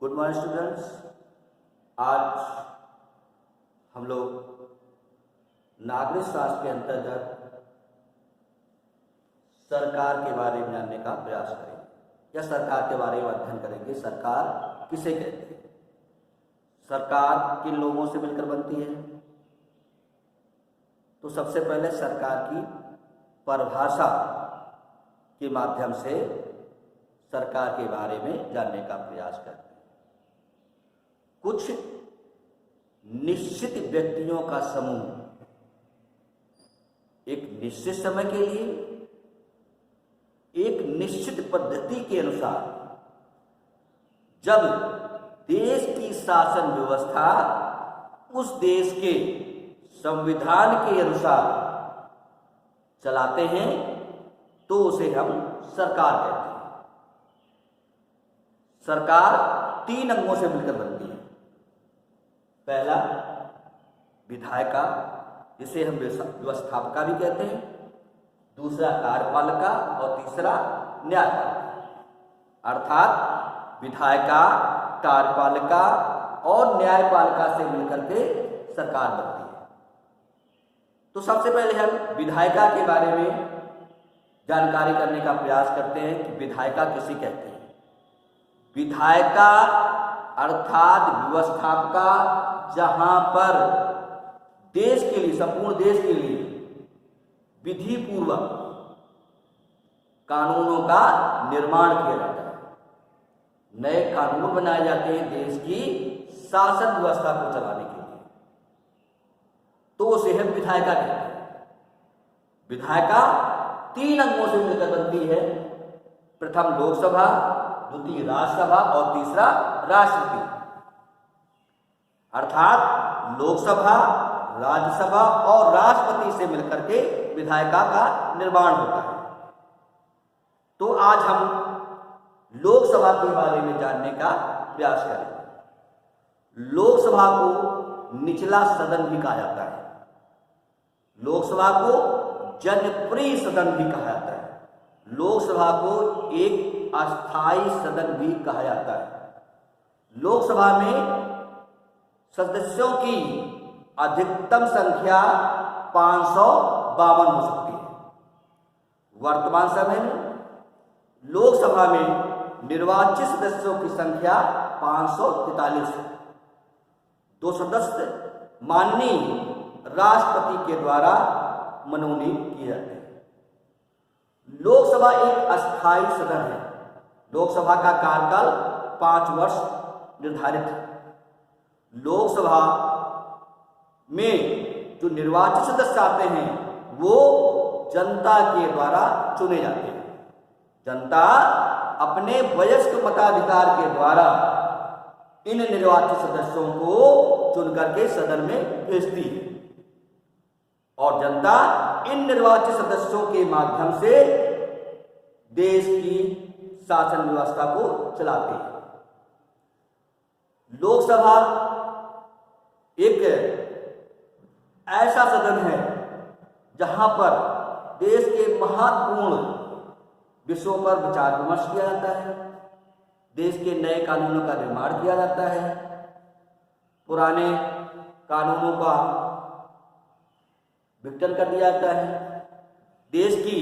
Good morning students. आज हम लोग नागरिक शास्त्र के अंतर्गत सरकार के बारे में जानने का प्रयास करेंगे या सरकार के बारे में अध्ययन करेंगे। सरकार किसे कहते हैं, सरकार किन लोगों से मिलकर बनती है। तो सबसे पहले सरकार की परिभाषा के माध्यम से सरकार के बारे में जानने का प्रयास करते हैं। कुछ निश्चित व्यक्तियों का समूह एक निश्चित समय के लिए एक निश्चित पद्धति के अनुसार जब देश की शासन व्यवस्था उस देश के संविधान के अनुसार चलाते हैं तो उसे हम सरकार कहते हैं। सरकार 3 अंगों से मिलकर बनती है। पहला विधायिका, जिसे हम व्यवस्थापिका भी कहते हैं, दूसरा कार्यपालिका और तीसरा न्यायपालिका। अर्थात विधायिका, कार्यपालिका और न्यायपालिका से मिलकर के सरकार बनती है। तो सबसे पहले हम विधायिका के बारे में जानकारी करने का प्रयास करते हैं कि विधायिका किसे कहते हैं। विधायिका अर्थात व्यवस्थापिका जहां पर देश के लिए, संपूर्ण देश के लिए विधि पूर्वक कानूनों का निर्माण किया जाता है, नए कानून बनाए जाते हैं देश की शासन व्यवस्था को चलाने के लिए, तो उसे हम विधायिका कहते हैं। विधायिका 3 अंगों से मिलकर बनती है। प्रथम लोकसभा, द्वितीय राज्यसभा और तीसरा राष्ट्रपति। अर्थात लोकसभा, राज्यसभा और राष्ट्रपति से मिलकर के विधायिका का निर्माण होता है। तो आज हम लोकसभा के बारे में जानने का प्रयास करेंगे। लोकसभा को निचला सदन भी कहा जाता है। लोकसभा को जनप्रिय सदन भी कहा जाता है। लोकसभा को एक अस्थायी सदन भी कहा जाता है। लोकसभा में सदस्यों की अधिकतम संख्या 552 हो सकती है। वर्तमान समय में लोकसभा में निर्वाचित सदस्यों की संख्या 543 है। 2 सदस्य माननीय राष्ट्रपति के द्वारा मनोनीत किए जाते हैं। लोकसभा एक अस्थायी सदन है। लोकसभा का कार्यकाल 5 वर्ष निर्धारित है। लोकसभा में जो निर्वाचित सदस्य आते हैं वो जनता के द्वारा चुने जाते हैं। जनता अपने वयस्क मताधिकार के द्वारा इन निर्वाचित सदस्यों को चुन करके सदन में भेजती है और जनता इन निर्वाचित सदस्यों के माध्यम से देश की शासन व्यवस्था को चलाती है। लोकसभा एक ऐसा सदन है जहां पर देश के महत्वपूर्ण विषयों पर विचार विमर्श किया जाता है, देश के नए कानूनों का निर्माण किया जाता है, पुराने कानूनों का विघटन कर दिया जाता है, देश की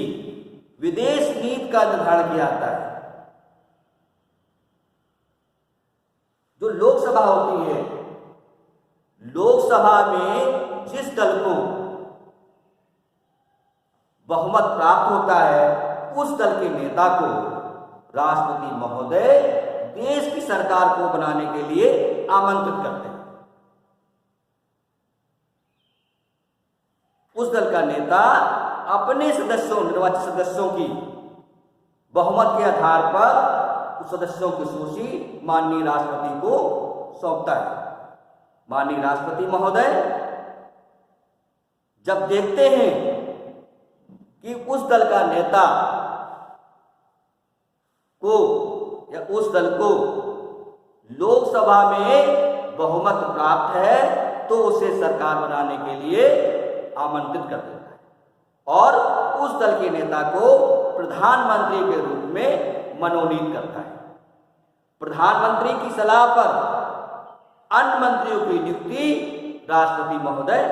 विदेश नीति का निर्धारण किया जाता है। जो लोकसभा होती है, लोकसभा में जिस दल को बहुमत प्राप्त होता है उस दल के नेता को राष्ट्रपति महोदय देश की सरकार को बनाने के लिए आमंत्रित करते हैं। उस दल का नेता अपने सदस्यों, निर्वाचित सदस्यों की बहुमत के आधार पर उस सदस्यों की सूची माननीय राष्ट्रपति को सौंपता है। माननीय राष्ट्रपति महोदय जब देखते हैं कि उस दल का नेता को या उस दल को लोकसभा में बहुमत प्राप्त है तो उसे सरकार बनाने के लिए आमंत्रित कर देता है और उस दल के नेता को प्रधानमंत्री के रूप में मनोनीत करता है। प्रधानमंत्री की सलाह पर अन्य मंत्रियों की नियुक्ति राष्ट्रपति महोदय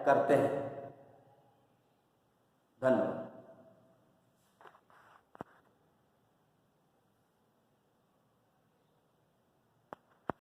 करते हैं। धन्यवाद।